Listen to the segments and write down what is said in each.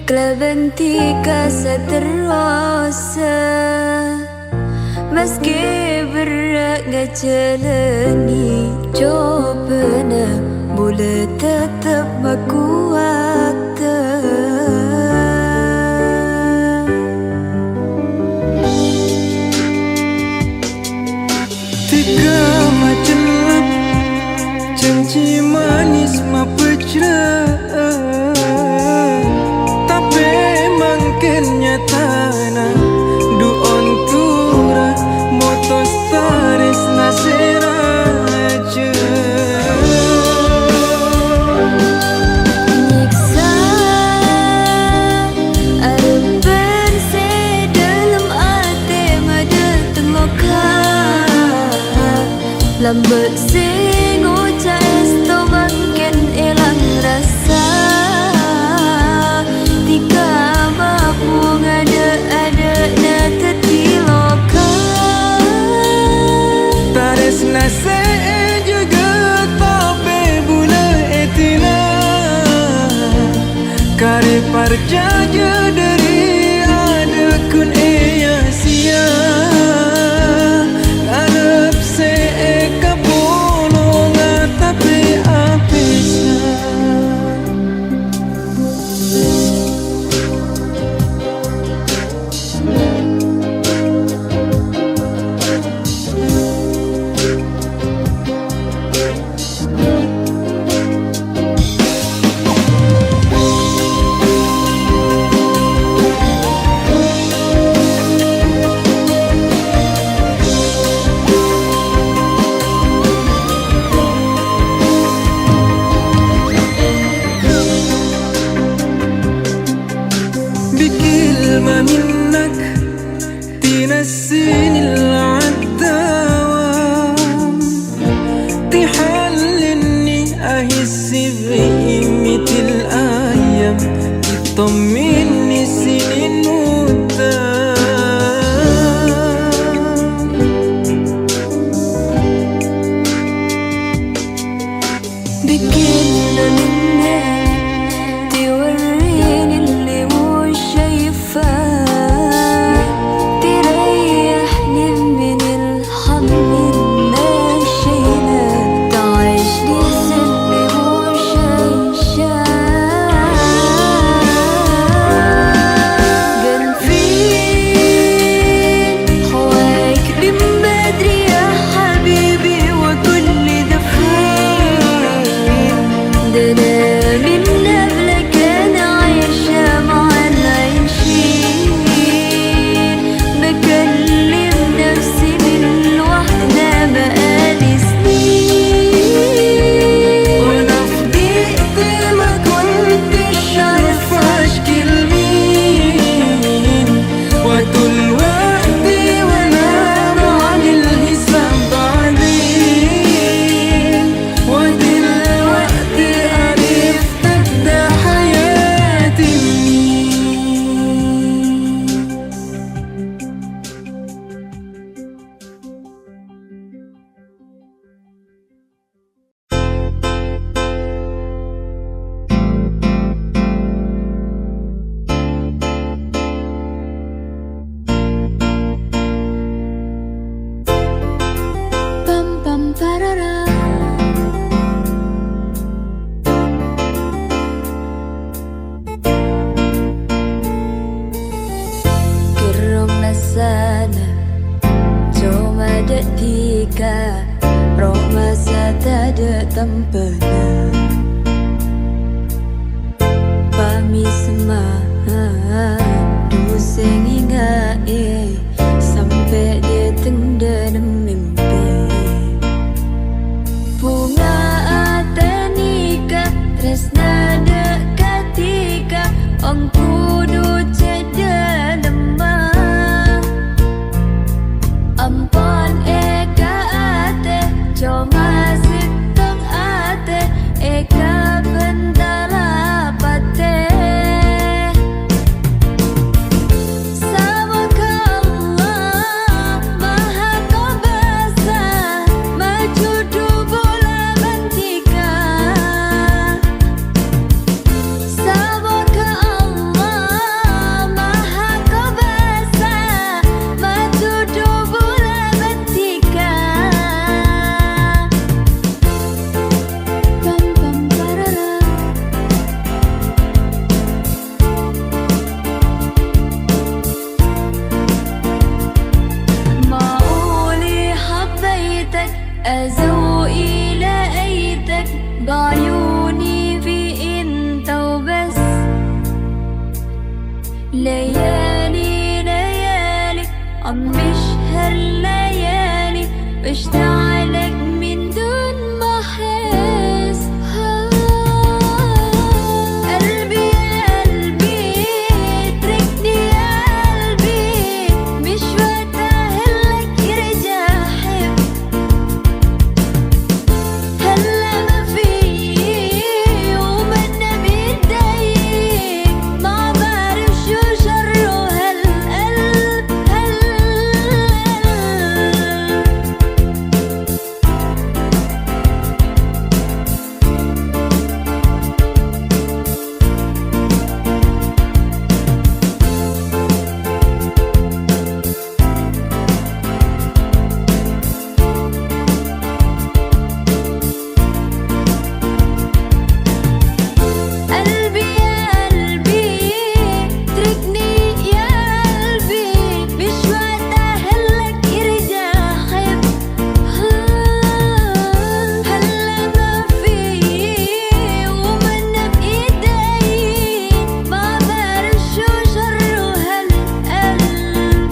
Kebentika seterasa meski berat ngajalani cobana boleh tetap berkuat. Tiga macam janji manis mapecra nyatana du ontura motos tares naseraja nyiksa arban se dalam ate mada tengoka lambat sing ucas to makin elang rasa tiga mapung ada na tertiloka tares nase juga tapi bula etina kare parjaja dari ada kun eya sia arab se kapulunga tapi apisa منك تنسيني العداوة تحللني أحس بقيمة الأيام تطمني سنين قدام بكلنا منك توريني اللي مش شايفاه Ketika roh masa tak ada tempatnya Pami semangat Duseng hingga sampai dia tenggelam mimpi Bunga aten بعيوني في انت وبس. ليالي ليالي عم بشهر ليالي بشتاقلك من دون ما احس. قلبي يا قلبي اتركني يا قلبي مش وقت اهلك يرجع حب. هلا ما في ومنا بيديك ما بعرف شو شره هالقلب قلبي يا قلبي اتركني يا قلبي مش وقت اهلك يرجع حب. هلا ما في ومنا بايدي ما بعرف شو شره هالقلب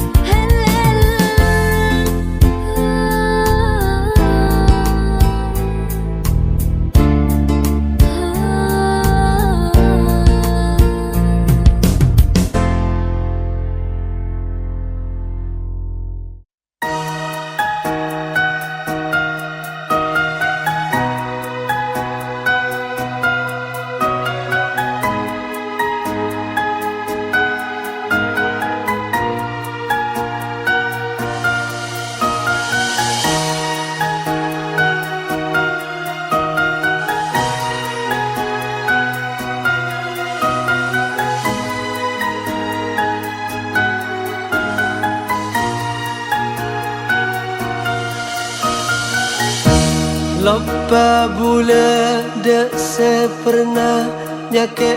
Lepas bulan dak sepernah nyake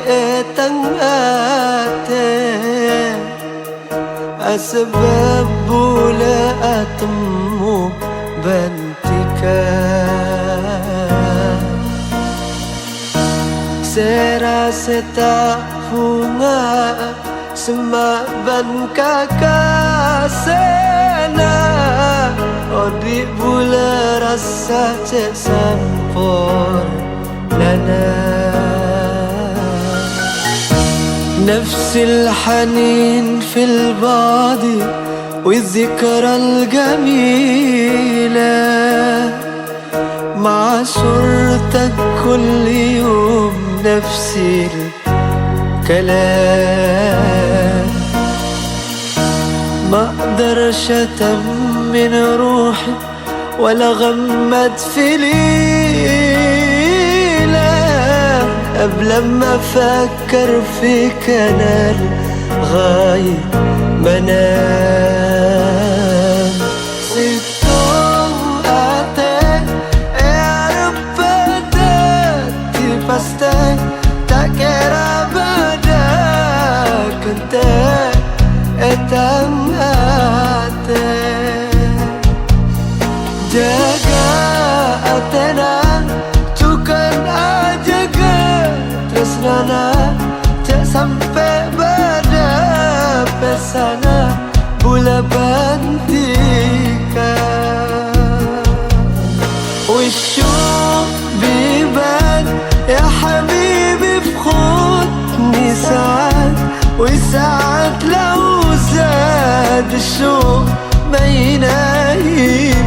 tangate Asbab bulan atemu bantikan Serasa tak bunga semak ban kakasena Odik bula rasa cek sampor lana نفس الحنين في البعد والذكرى الجميلة مع صورتك كل يوم نفس الكلام ما اقدرش اتمن روحي ولا غمد في ليلة قبل ما افكر فيك انا لغاية ما انام سيبتم قاتل يا رب بدأت بستك تكرا بدك انت اتمنى jaga atena tukan ajaga tresnana cek sampai pada pesana bula bantika والشوق بيبان يا حبيبي بخدني ساعات وساعات لو زاد الشوق ما ينايمنيش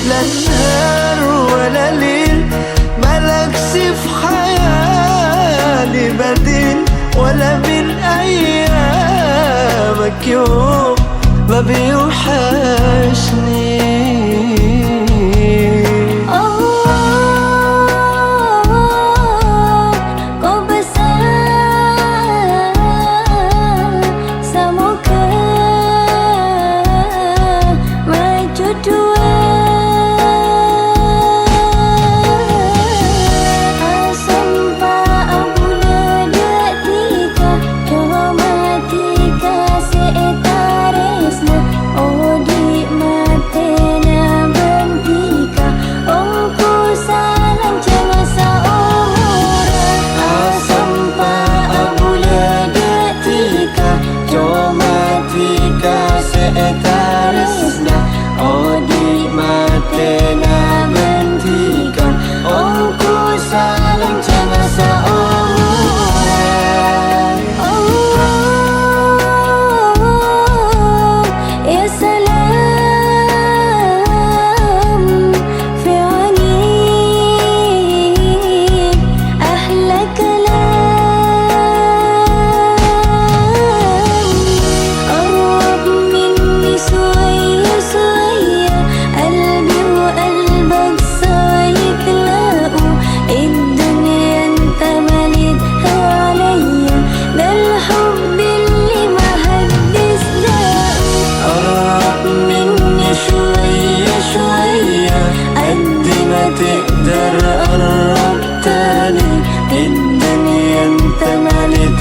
لا نهار ولا ليل مالكش في خيالي بديل ولا من أيامك يوم ما بيوحشني Oh di mata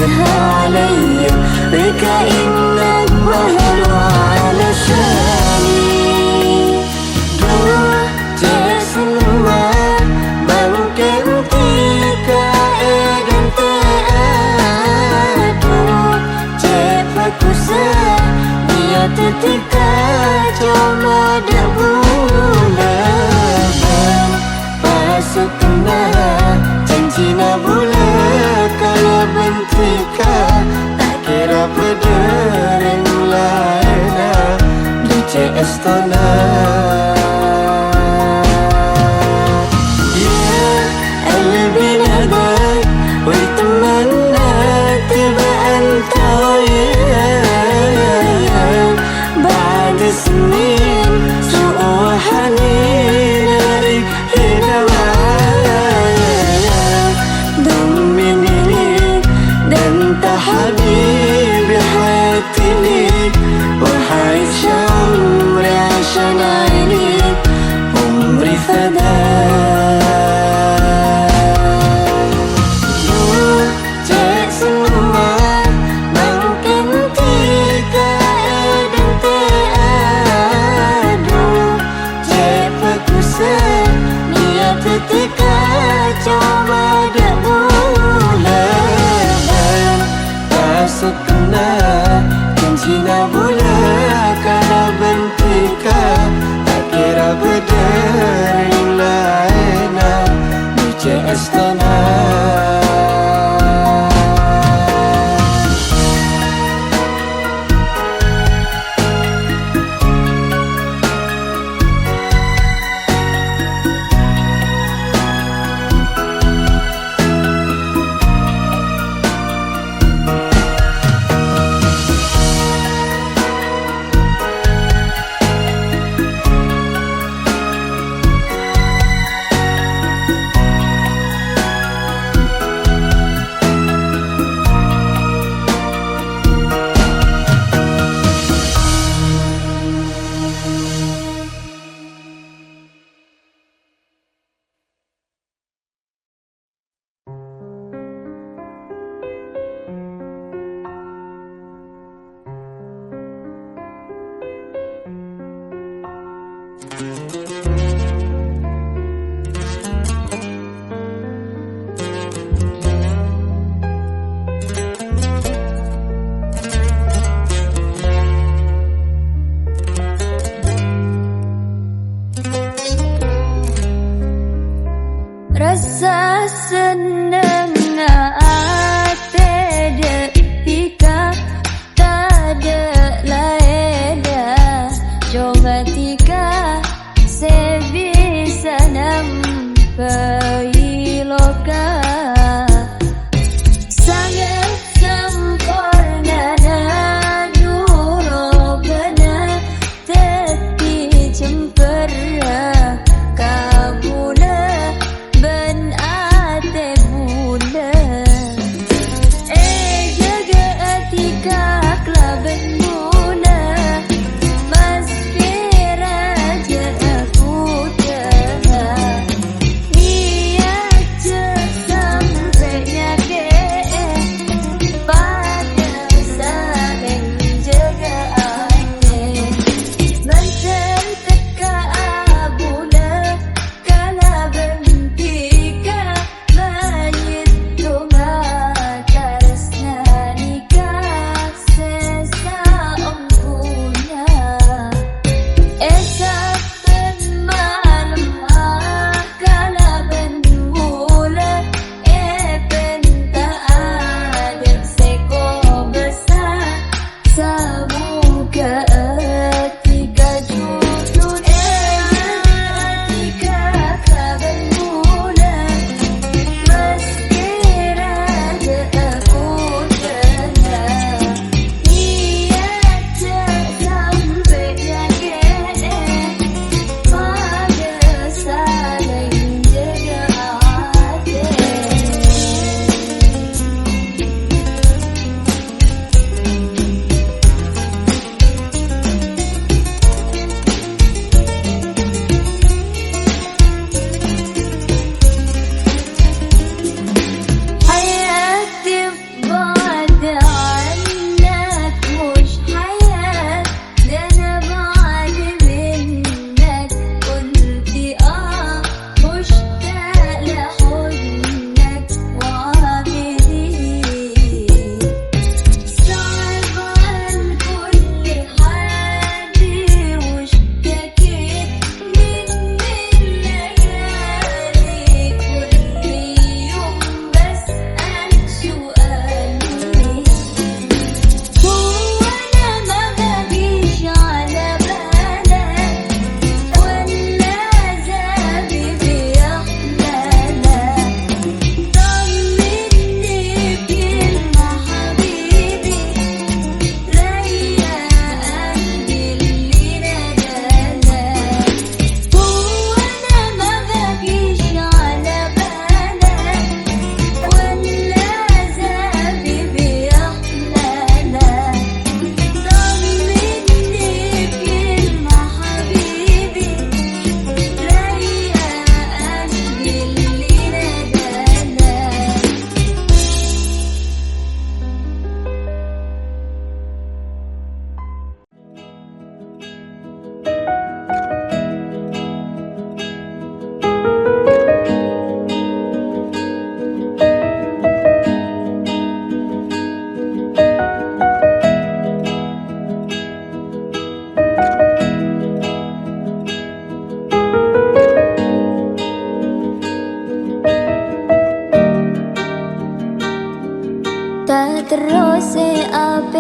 خذها علي بك إنك بهر علشاني Duh, cek semua menggantika dan aduh cek fokusnya dia ketika cuma dah bulan pasuk kena janji na bulan kalau bentika tak kira berdering lain di Estona Cina bola kala bentika tak kira berdering laina di Estona Rasa senang ate detika tak ada lain dah coba tika sebisa nampai loka sangat sempurna dan nurobana teti cempera kabula ben ate bula jaga atika klaben bula mas raja aku dah ni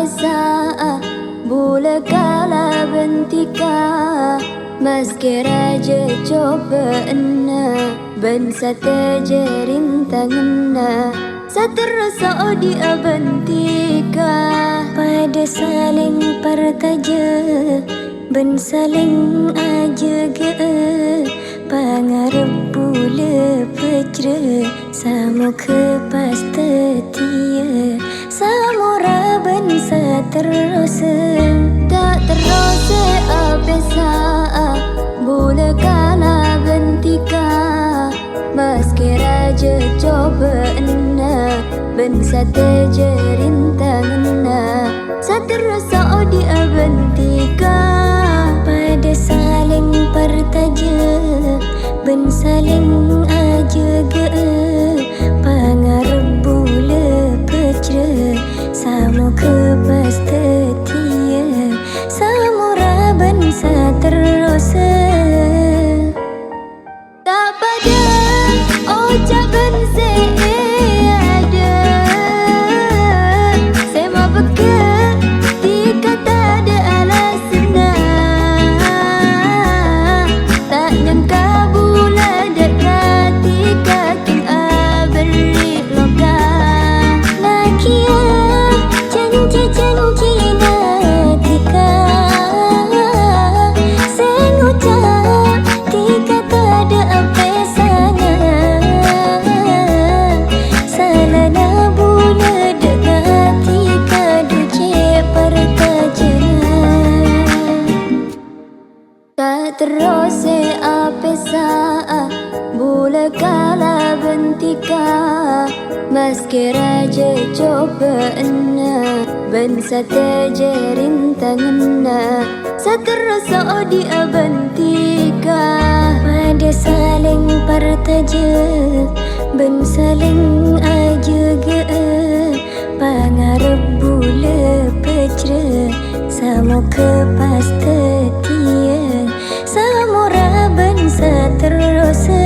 pesa Bula kala bentika Meski raja coba Ben sate jerintangna Saterasa di bentika Pada saling pertaja Ben saling aja ge Pangarep bula pecre Samu ke pas tetia Samura ben saterasa Tak terasa apesa Bula kala bentika Meski raja coba Ben sate jerintangna Saterasa di bentika Pada saling pertaja Ben saling aja ge Pangarep bula pecre Samu ke pas tetia Samura ben saterasa Tak pada ucapan seada Sema beker Tika tak ada alasna Tak nyangka bulan dekat Tika king beri loka Nakia janji-janji Tika Sengucap Tika tak ada apa sangat Salana bula dekat Tika duce pertajanan Tak terose apa saat Bula kala bentika Meski raja coba Ben sate jerintangna Saterasa di bentika Pada saling pertaja Ben saling aja ge Pangarep bula pecre Samu ke pas tetia Samura ben saterasa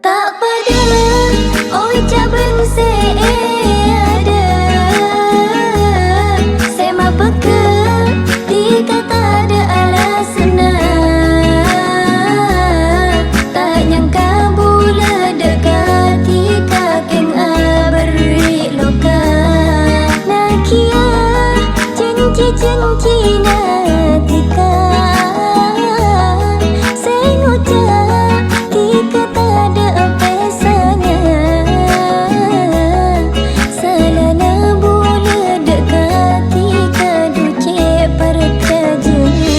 Tak pada ucapan seada Sema beker Tika tak ada alasna Tak nyangka bula dekat Tika king beri loka Nakia janji-janji Tika Sengucap Tika tak ada apa sangat Salana bula dekat Tika duce pertajanan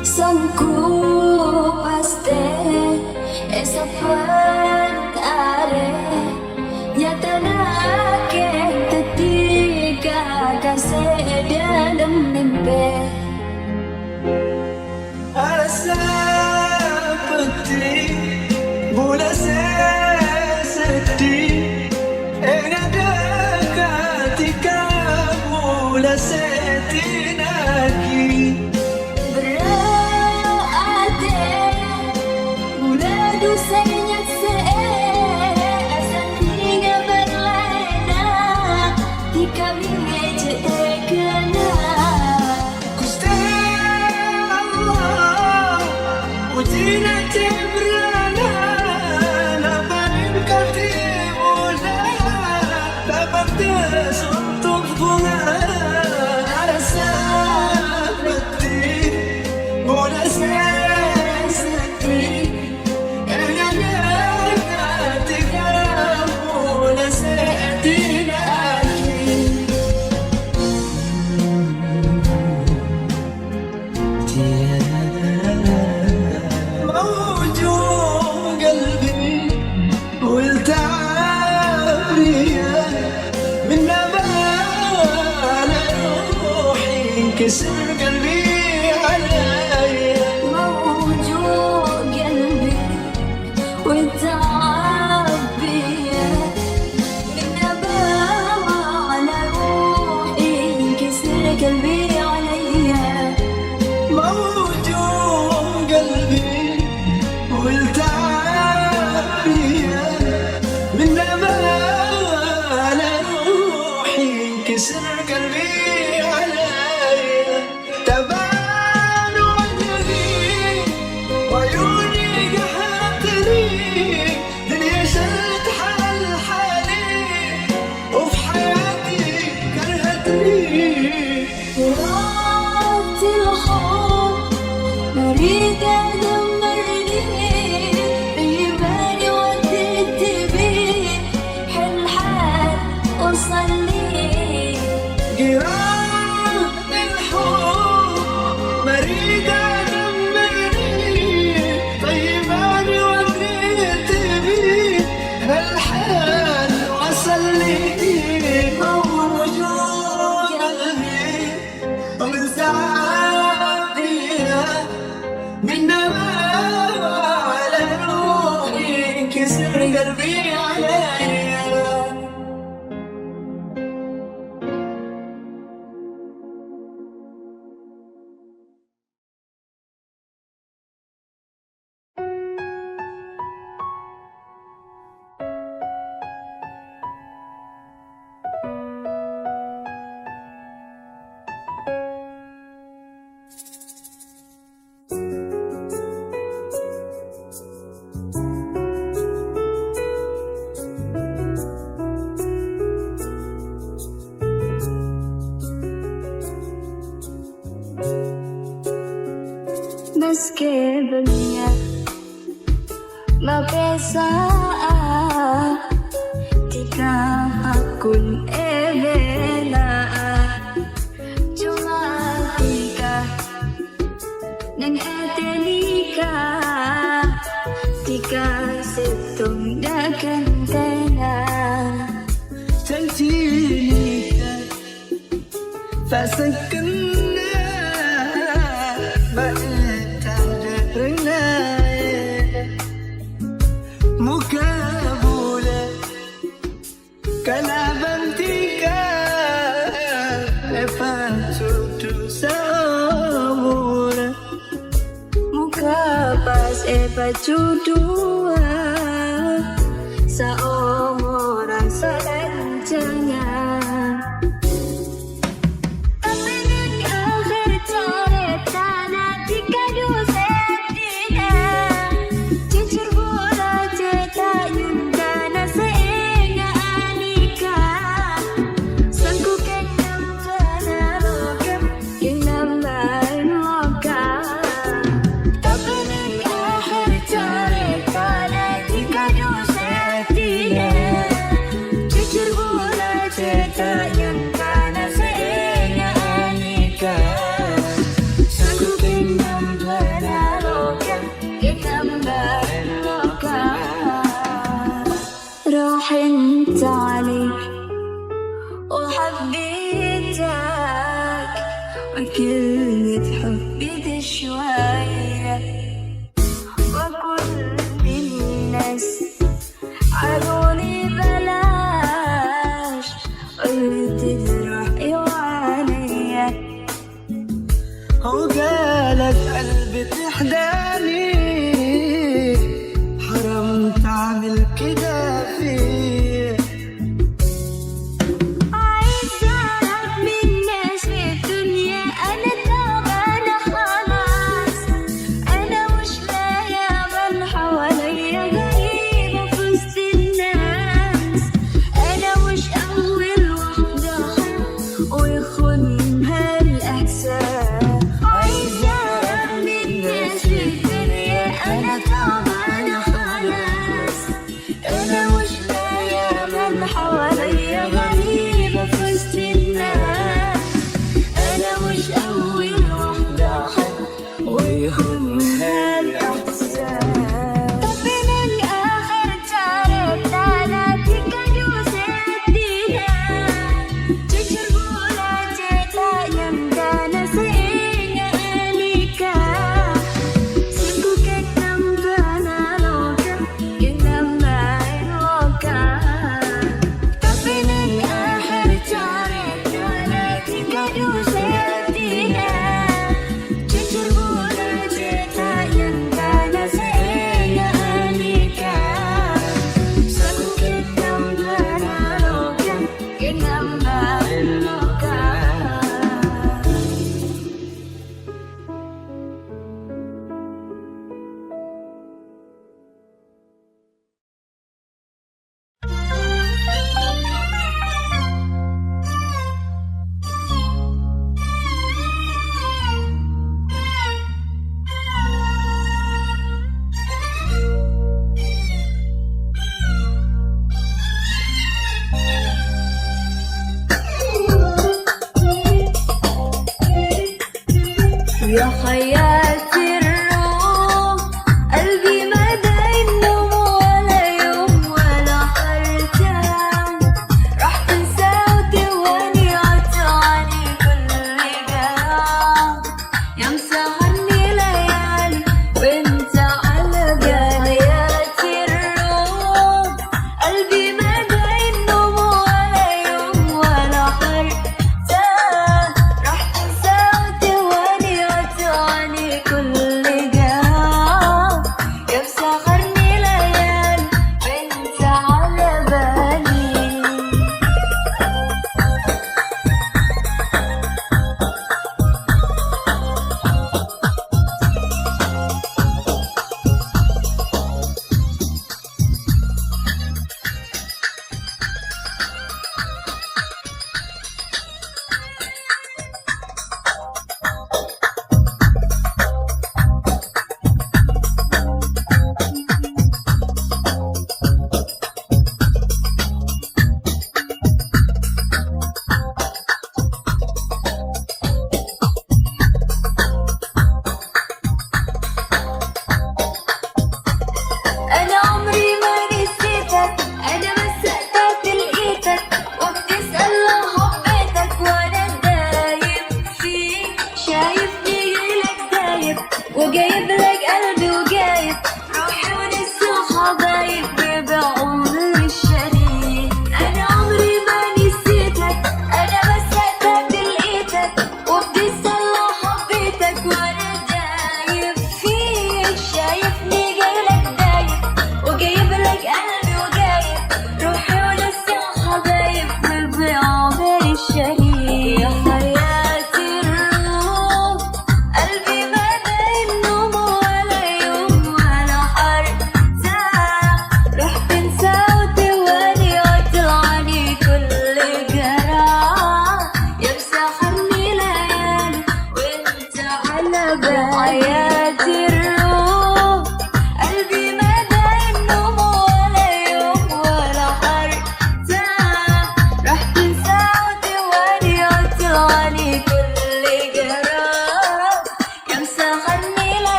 Sangku paste esapan are Nyatana ke ketika kasih dalam mimpi Asa peti Bula sedih Engada ketika Bula setinaki Dosanya seasan hingga berlena Tika bingeje kena Gusti Allah Ujina cebrana Naparin kati mula Dapat untuk bunga Rasa peti Bula sedih Tiada ينكسر قلبي علي. موجوع قلبي والتعب بيا، من أبغى على روحي ينكسر قلبي عليا. موجوع قلبي والتعب بيا، من أبغى على روحي ينكسر قلبي علي. تبان وجهي وعيوني قهرتني، دنيا شلت حال حالي وفي حياتي كرهتني. وقت الحب أريد أدمرني، بيباني وديت بيه حل وصلي. قرار الحب مريد أدمرني، طيب أنا وديت بيه هالحال وصل لي. موجوع قلبي ومزعل بيا، من على روحي ينكسر قلبي عليا. Meski dunia mapesa tika akun ebela, cuma tika nang etelika, tika setong dakantena. تأتيني فسكننا بقيت عجبنا مكابولة كلابنتيكا لفاتو تساورة Mukabas epachudua sa orang selanjutnya. Tapi di akhir cerita nanti kadu sedih, jujur bola cerita yunda nasenya anika, sangku kenyam tanarogam kenyam loka. راح انت عليك وحبيتك وكلمة حبي دي شوية، وكل الناس عروني بلاش قلت روحي وعليا. وقالت قلبي تحداني، حرام تعمل كده فيه. عايزة أعرف من الناس في الدنيا أنا تعبانة خلاص، أنا مش لاقية من حواليا، غريبة في وسط الناس، أنا مش أول واحدة ويخونها الإحساس. عايزة أعرف من الناس في الدنيا أنا تعبانة خلاص، أنا مش لاقية من حواليا، غريبة في وسط الناس، أنا مش أول واحدة ويهمها الإحساس. طب من آخر تعرف أنا تكادو سدينا، تجربوا لا تتايم دانا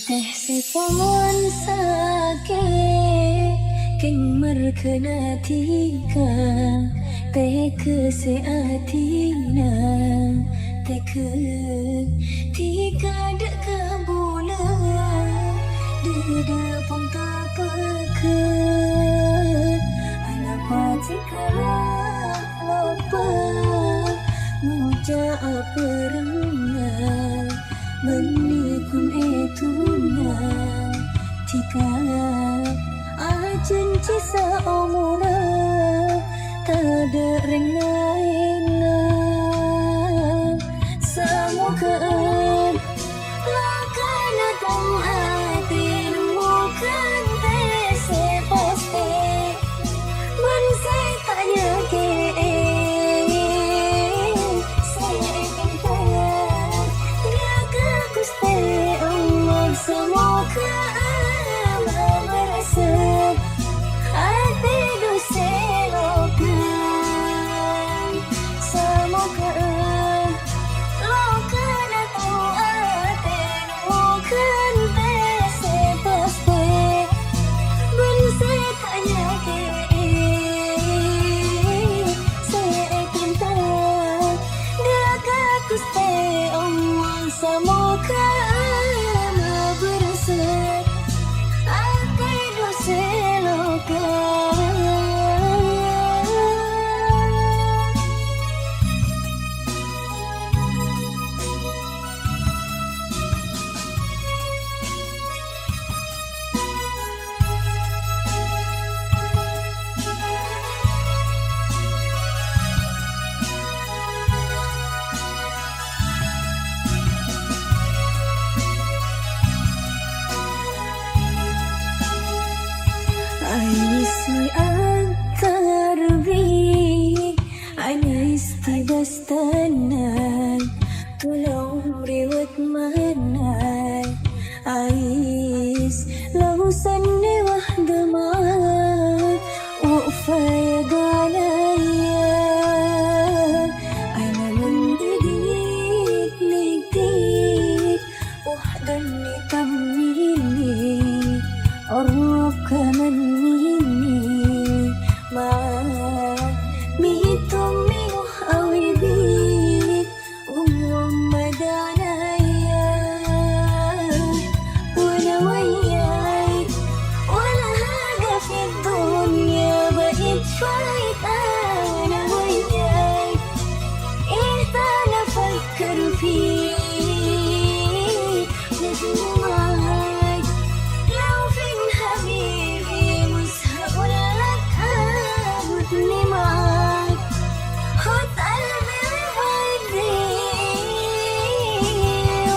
teh sepon sakit king merkena tika teh keseatina teh ke tika dek kabula dede pun tak pekat anak patika lupa muja perenang menikun etuna tika ajen cisa omura tada ring laina samukaan lakana tong atin mukan tese paste manisay tanya ke semoga Allah merasa hati doselokan semoga lokan atau aten bukan tese paste bersay tanya ke saya cinta dekat kuste Allah semoga Aisi antar bi Ana istibastanan Tolong riwat manai Ais lausan dewah damat Ufaya galaya Ana mendidik nikdik Wahdan nitamini Orwab kaman mini Ma Bihitum minuh awibik madanaya Wala wayay Wala haga fi dunya Bait fait ana wayay Ihtana fakkar fi Najumay Law fin habibi Musha'ul lak abudni ma'ak Hot albi wibadi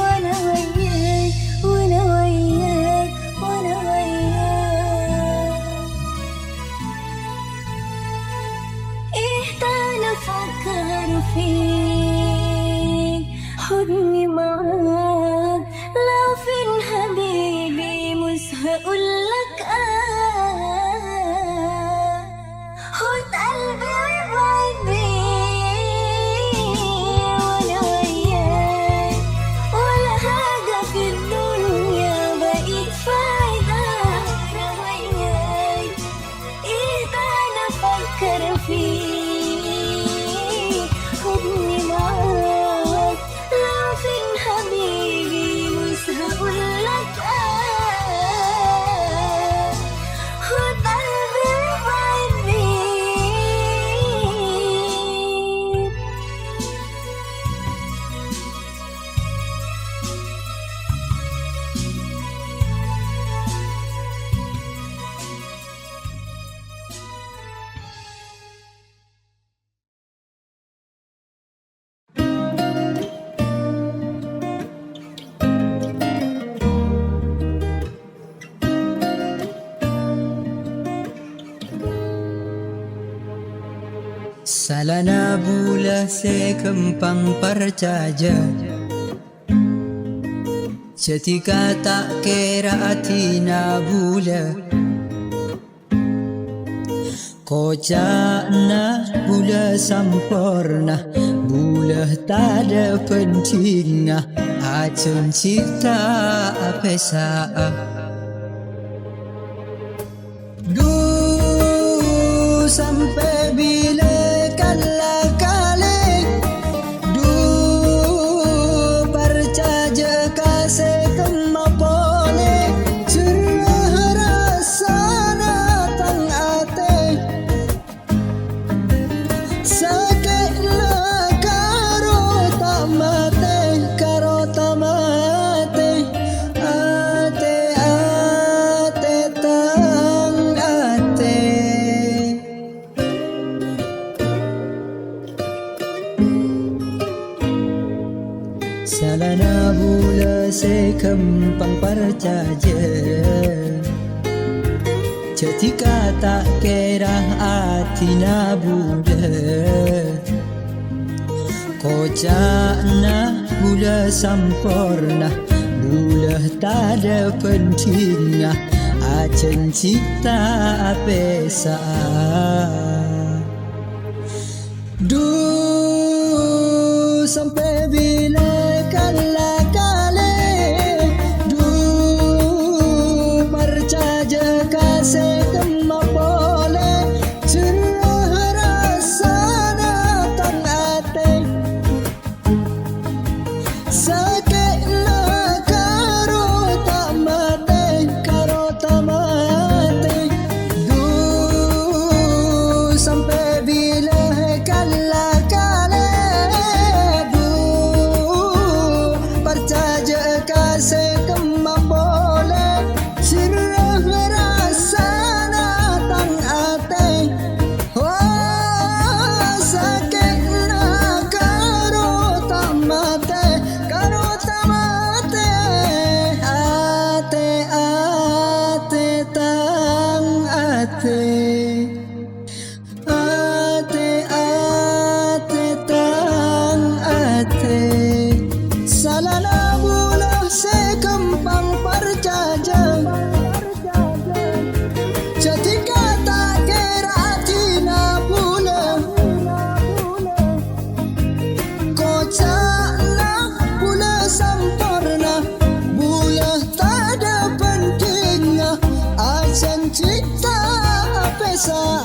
Wana wayay Wana wayay Wana wayay Ihtana fakkar fik Hudni ma'ak Law fin habibi Musha'ul lak Hot albi wibadi Wana wayay Wala haga fi dunya Bait faida Ana wayay Ihtana fakkar fi Hudni ma'ak Law fin habibi Musha'ul lak Hot albi wibadi Salana bula se kempang percaja Setika tak kira atina bula Kocana bula sampurna Bula Boleh tak ada penting Acun cipta pesa Sampai bila kala kali percaja kasih kemapole cerah rasa datang ate sakit na karo tamate ate tang ate. Salana bula se kempang percaja Ketika tak kira atina bula Kocana bula sampurna Bula tak ada penting Acen cipta pesa Sampai bila kala kali percaja kasih kemapole cerah rasa datang ate sakit na karo tamate sampai bila kala kali percaja kasih kemapole cerah rasa datang ate sakit na karo tamate ate tang ate tang ate. Salana bula se kempang percaja Ketika tak kira atina bula Kocana bula sampurna Bula tak ada penting Acen cipta pesa